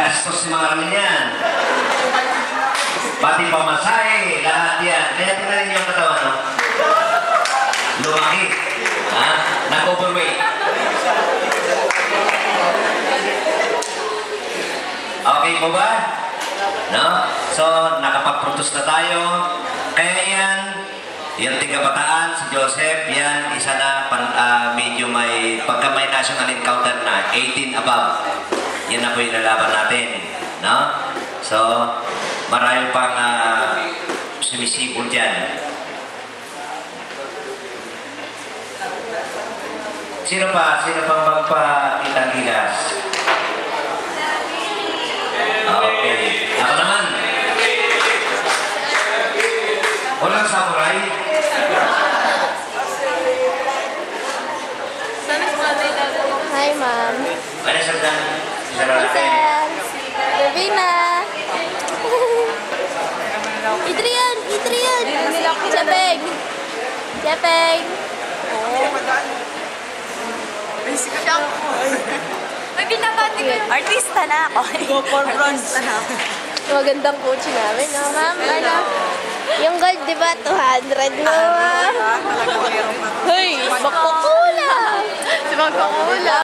Gastos ni mga ramin yan. Pati pamasahe, lahat yan. Kaya tingnan niyo yung katawan, no? Lumaki. Ha? Nag-overweight. Okay po ba? No? So, nakapag-produce na tayo. Kaya yan, yung tiga-bataan, si Joseph, yan, isa na, medyo may, pagka may national encounter na, 18 above, yan na po yung lalaban natin. No? So, marami pang sumisipol dyan. Sino pa? Sino pang magpakitang gigas? Okay. Ako naman. Walang samurai. Hi, Ma'am. Ano sa dan? Sa lalaki? Ravina. Adrian! Adrian! Japeng! Japeng! May binabati ko. Artista na ako. Go for bronze. Magandang coach namin, no, Ma'am? Ano? Yung gold, di ba? 200 mo, Ma'am? Hoy! Magkukula! Magkukula!